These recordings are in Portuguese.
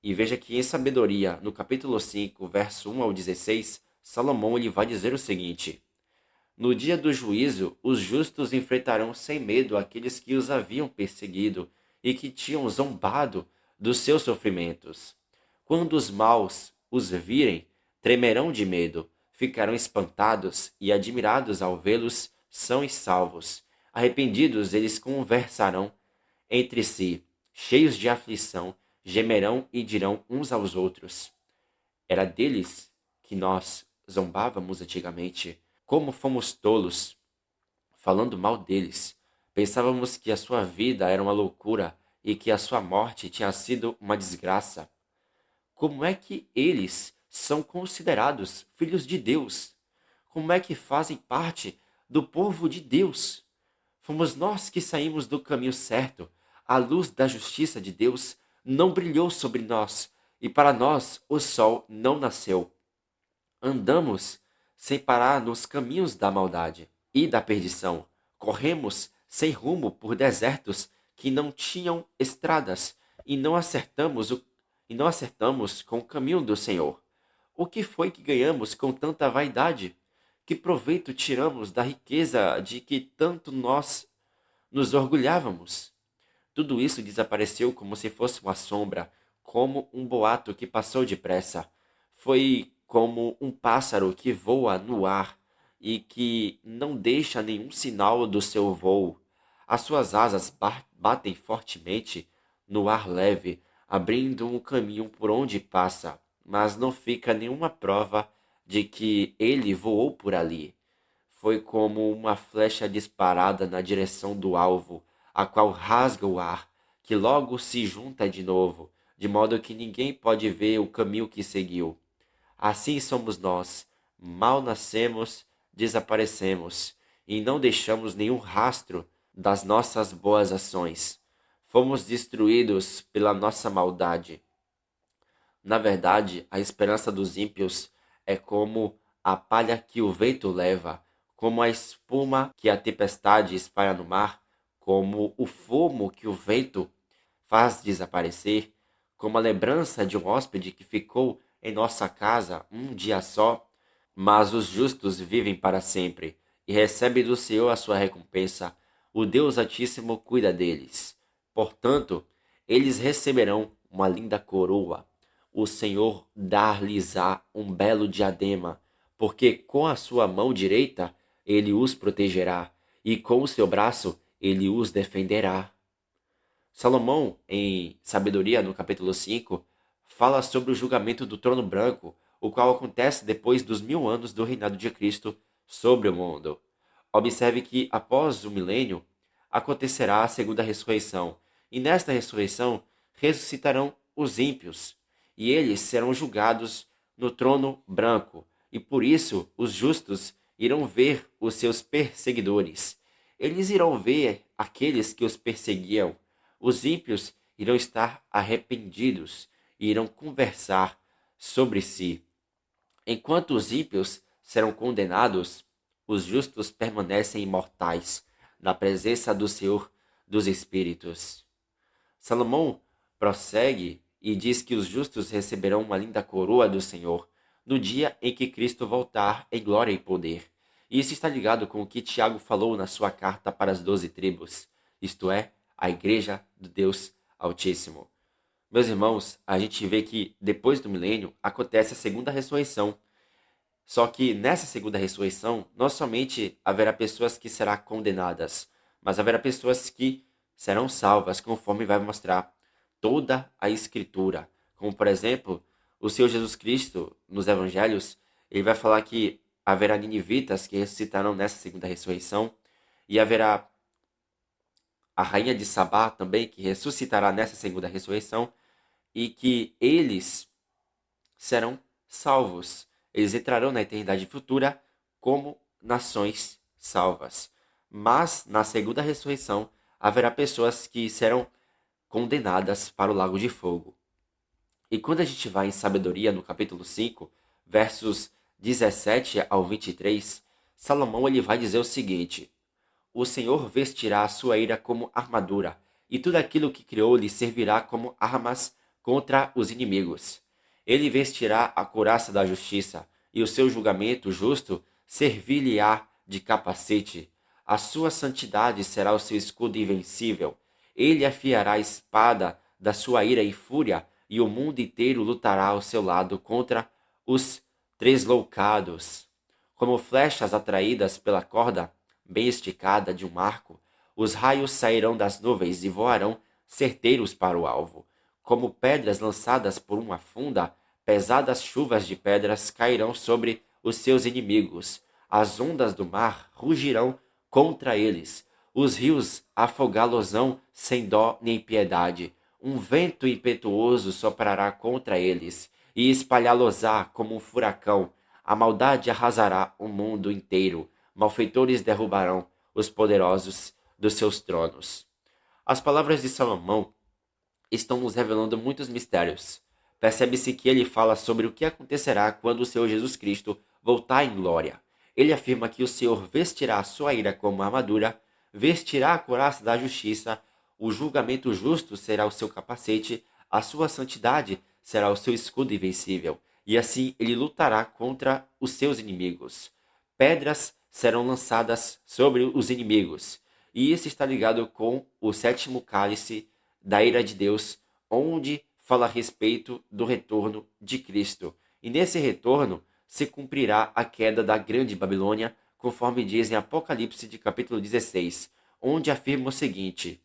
E veja que em Sabedoria, no capítulo 5, verso 1 ao 16, Salomão ele vai dizer o seguinte: No dia do juízo, os justos enfrentarão sem medo aqueles que os haviam perseguido e que tinham zombado dos seus sofrimentos. Quando os maus os virem, tremerão de medo, ficarão espantados e admirados ao vê-los são e salvos. Arrependidos, eles conversarão entre si, cheios de aflição, gemerão e dirão uns aos outros: Era deles que nós zombávamos antigamente. Como fomos tolos, falando mal deles. Pensávamos que a sua vida era uma loucura e que a sua morte tinha sido uma desgraça. Como é que eles são considerados filhos de Deus? Como é que fazem parte do povo de Deus? Fomos nós que saímos do caminho certo. A luz da justiça de Deus não brilhou sobre nós, e para nós o sol não nasceu. Andamos sem parar nos caminhos da maldade e da perdição. Corremos sem rumo por desertos que não tinham estradas e não acertamos com o caminho do Senhor. O que foi que ganhamos com tanta vaidade? Que proveito tiramos da riqueza de que tanto nós nos orgulhávamos? Tudo isso desapareceu como se fosse uma sombra, como um boato que passou depressa. Foi como um pássaro que voa no ar e que não deixa nenhum sinal do seu voo. As suas asas batem fortemente no ar leve, abrindo um caminho por onde passa, mas não fica nenhuma prova de que ele voou por ali. Foi como uma flecha disparada na direção do alvo, a qual rasga o ar, que logo se junta de novo, de modo que ninguém pode ver o caminho que seguiu. Assim somos nós. Mal nascemos, desaparecemos, e não deixamos nenhum rastro das nossas boas ações. Fomos destruídos pela nossa maldade. Na verdade, a esperança dos ímpios é como a palha que o vento leva, como a espuma que a tempestade espalha no mar, como o fumo que o vento faz desaparecer, como a lembrança de um hóspede que ficou em nossa casa um dia só. Mas os justos vivem para sempre e recebem do Senhor a sua recompensa. O Deus Altíssimo cuida deles. Portanto, eles receberão uma linda coroa. O Senhor dar-lhes-á um belo diadema, porque com a sua mão direita ele os protegerá, e com o seu braço ele os defenderá. Salomão, em Sabedoria, no capítulo 5, fala sobre o julgamento do trono branco, o qual acontece depois dos 1000 anos do reinado de Cristo sobre o mundo. Observe que, após o milênio, acontecerá a segunda ressurreição, e nesta ressurreição ressuscitarão os ímpios, e eles serão julgados no trono branco, e por isso os justos irão ver os seus perseguidores. Eles irão ver aqueles que os perseguiam. Os ímpios irão estar arrependidos e irão conversar sobre si. Enquanto os ímpios serão condenados, os justos permanecem imortais na presença do Senhor dos Espíritos. Salomão prossegue e diz que os justos receberão uma linda coroa do Senhor no dia em que Cristo voltar em glória e poder. E isso está ligado com o que Tiago falou na sua carta para as 12 tribos, isto é, a igreja do Deus Altíssimo. Meus irmãos, a gente vê que depois do milênio acontece a segunda ressurreição. Só que nessa segunda ressurreição, não somente haverá pessoas que serão condenadas, mas haverá pessoas que serão salvas, conforme vai mostrar toda a Escritura. Como, por exemplo, o Senhor Jesus Cristo, nos Evangelhos, ele vai falar que haverá ninivitas que ressuscitarão nessa segunda ressurreição, e haverá a rainha de Sabá também, que ressuscitará nessa segunda ressurreição, e que eles serão salvos. Eles entrarão na eternidade futura como nações salvas. Mas na segunda ressurreição haverá pessoas que serão condenadas para o lago de fogo. E quando a gente vai em Sabedoria, no capítulo 5, versos 17 ao 23, Salomão ele vai dizer o seguinte: O Senhor vestirá a sua ira como armadura, e tudo aquilo que criou lhe servirá como armas contra os inimigos. Ele vestirá a couraça da justiça, e o seu julgamento justo servir-lhe-á de capacete. A sua santidade será o seu escudo invencível. Ele afiará a espada da sua ira e fúria, e o mundo inteiro lutará ao seu lado contra os tresloucados. Como flechas atraídas pela corda bem esticada de um arco, os raios sairão das nuvens e voarão certeiros para o alvo. Como pedras lançadas por uma funda, pesadas chuvas de pedras cairão sobre os seus inimigos. As ondas do mar rugirão contra eles. Os rios afogá-los-ão sem dó nem piedade. Um vento impetuoso soprará contra eles e espalhá-los-á como um furacão. A maldade arrasará o mundo inteiro. Malfeitores derrubarão os poderosos dos seus tronos. As palavras de Salomão estão nos revelando muitos mistérios. Percebe-se que ele fala sobre o que acontecerá quando o Senhor Jesus Cristo voltar em glória. Ele afirma que o Senhor vestirá a sua ira como armadura, vestirá a couraça da justiça, o julgamento justo será o seu capacete, a sua santidade será o seu escudo invencível, e assim ele lutará contra os seus inimigos. Pedras serão lançadas sobre os inimigos, e isso está ligado com o sétimo cálice da ira de Deus, onde fala a respeito do retorno de Cristo. E nesse retorno se cumprirá a queda da grande Babilônia, conforme diz em Apocalipse de capítulo 16, onde afirma o seguinte: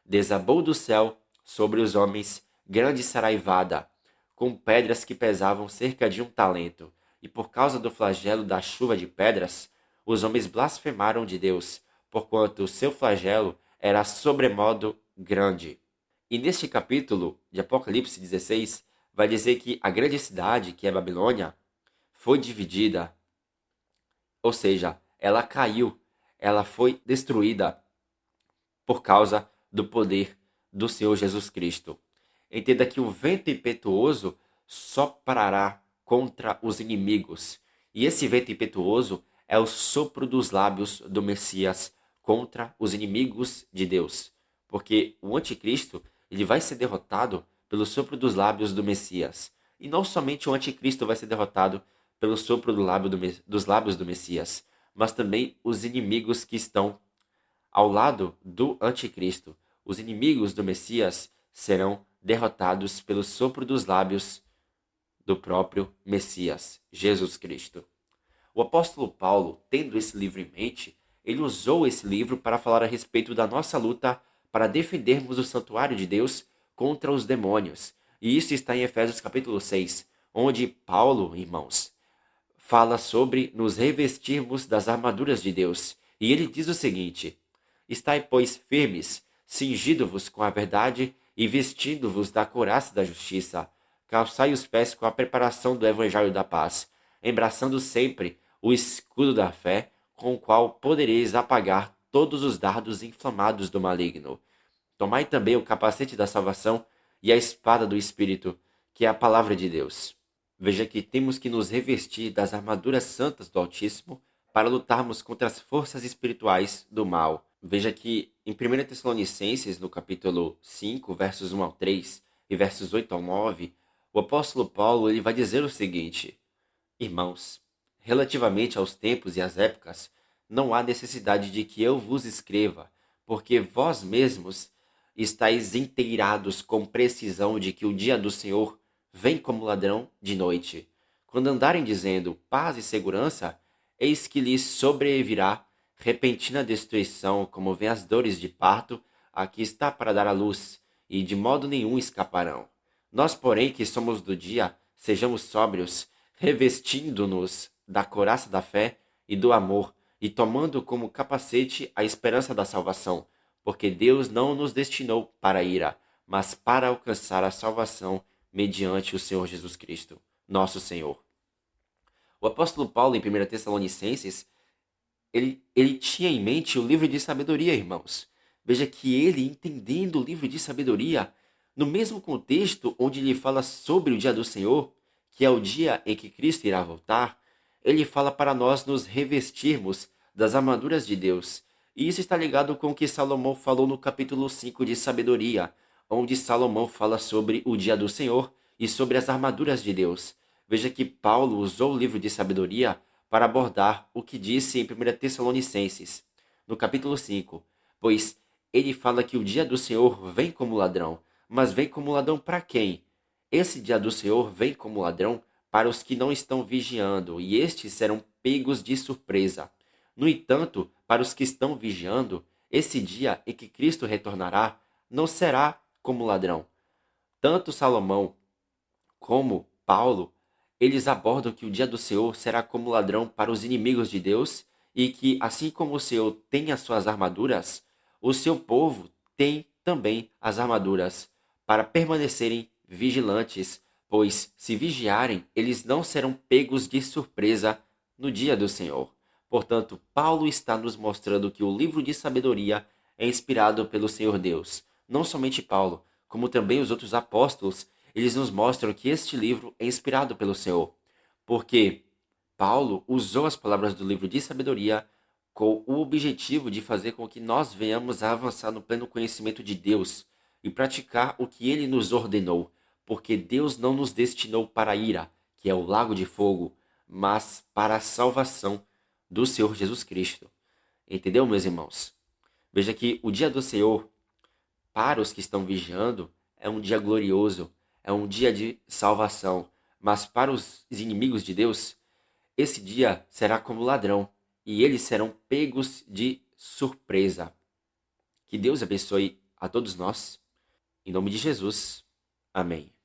desabou do céu sobre os homens grande saraivada, com pedras que pesavam cerca de 1 talento, e por causa do flagelo da chuva de pedras, os homens blasfemaram de Deus, porquanto o seu flagelo era sobremodo grande. E neste capítulo de Apocalipse 16, vai dizer que a grande cidade, que é Babilônia, foi dividida, ou seja, ela caiu, ela foi destruída por causa do poder do Senhor Jesus Cristo. Entenda que o vento impetuoso soprará contra os inimigos, e esse vento impetuoso é o sopro dos lábios do Messias contra os inimigos de Deus, porque o anticristo ele vai ser derrotado pelo sopro dos lábios do Messias. E não somente o anticristo vai ser derrotado pelo sopro dos lábios do Messias, mas também os inimigos que estão ao lado do anticristo. Os inimigos do Messias serão derrotados pelo sopro dos lábios do próprio Messias, Jesus Cristo. O apóstolo Paulo, tendo esse livro em mente, ele usou esse livro para falar a respeito da nossa luta para defendermos o santuário de Deus contra os demônios. E isso está em Efésios capítulo 6, onde Paulo, irmãos, fala sobre nos revestirmos das armaduras de Deus. E ele diz o seguinte: estai, pois, firmes, cingido-vos com a verdade e vestindo-vos da couraça da justiça. Calçai os pés com a preparação do evangelho da paz, embraçando sempre o escudo da fé, com o qual podereis apagar todos os dardos inflamados do maligno. Tomai também o capacete da salvação e a espada do Espírito, que é a palavra de Deus. Veja que temos que nos revestir das armaduras santas do Altíssimo para lutarmos contra as forças espirituais do mal. Veja que em 1 Tessalonicenses, no capítulo 5, versos 1 ao 3 e versos 8 ao 9, o apóstolo Paulo ele vai dizer o seguinte: irmãos, relativamente aos tempos e às épocas, não há necessidade de que eu vos escreva, porque vós mesmos estáis inteirados com precisão de que o dia do Senhor vem como ladrão de noite. Quando andarem dizendo paz e segurança, eis que lhes sobrevirá repentina destruição, como vem as dores de parto, a que está para dar à luz, e de modo nenhum escaparão. Nós, porém, que somos do dia, sejamos sóbrios, revestindo-nos da couraça da fé e do amor, e tomando como capacete a esperança da salvação, porque Deus não nos destinou para a ira, mas para alcançar a salvação mediante o Senhor Jesus Cristo, nosso Senhor. O apóstolo Paulo, em 1 Tessalonicenses, ele tinha em mente o livro de sabedoria, irmãos. Veja que ele, entendendo o livro de sabedoria, no mesmo contexto onde ele fala sobre o dia do Senhor, que é o dia em que Cristo irá voltar, ele fala para nós nos revestirmos das armaduras de Deus. E isso está ligado com o que Salomão falou no capítulo 5 de sabedoria, onde Salomão fala sobre o dia do Senhor e sobre as armaduras de Deus. Veja que Paulo usou o livro de sabedoria para abordar o que disse em 1 Tessalonicenses, no capítulo 5, pois ele fala que o dia do Senhor vem como ladrão, mas vem como ladrão para quem? Esse dia do Senhor vem como ladrão para os que não estão vigiando, e estes serão pegos de surpresa. No entanto, para os que estão vigiando, esse dia em que Cristo retornará não será como ladrão. Tanto Salomão como Paulo, eles abordam que o dia do Senhor será como ladrão para os inimigos de Deus e que, assim como o Senhor tem as suas armaduras, o seu povo tem também as armaduras para permanecerem vigilantes, pois, se vigiarem, eles não serão pegos de surpresa no dia do Senhor. Portanto, Paulo está nos mostrando que o livro de sabedoria é inspirado pelo Senhor Deus. Não somente Paulo, como também os outros apóstolos, eles nos mostram que este livro é inspirado pelo Senhor, porque Paulo usou as palavras do livro de sabedoria com o objetivo de fazer com que nós venhamos a avançar no pleno conhecimento de Deus e praticar o que ele nos ordenou, porque Deus não nos destinou para a ira, que é o lago de fogo, mas para a salvação do Senhor Jesus Cristo. Entendeu, meus irmãos? Veja que o dia do Senhor, para os que estão vigiando, é um dia glorioso, é um dia de salvação. Mas para os inimigos de Deus, esse dia será como ladrão, e eles serão pegos de surpresa. Que Deus abençoe a todos nós. Em nome de Jesus. Amém.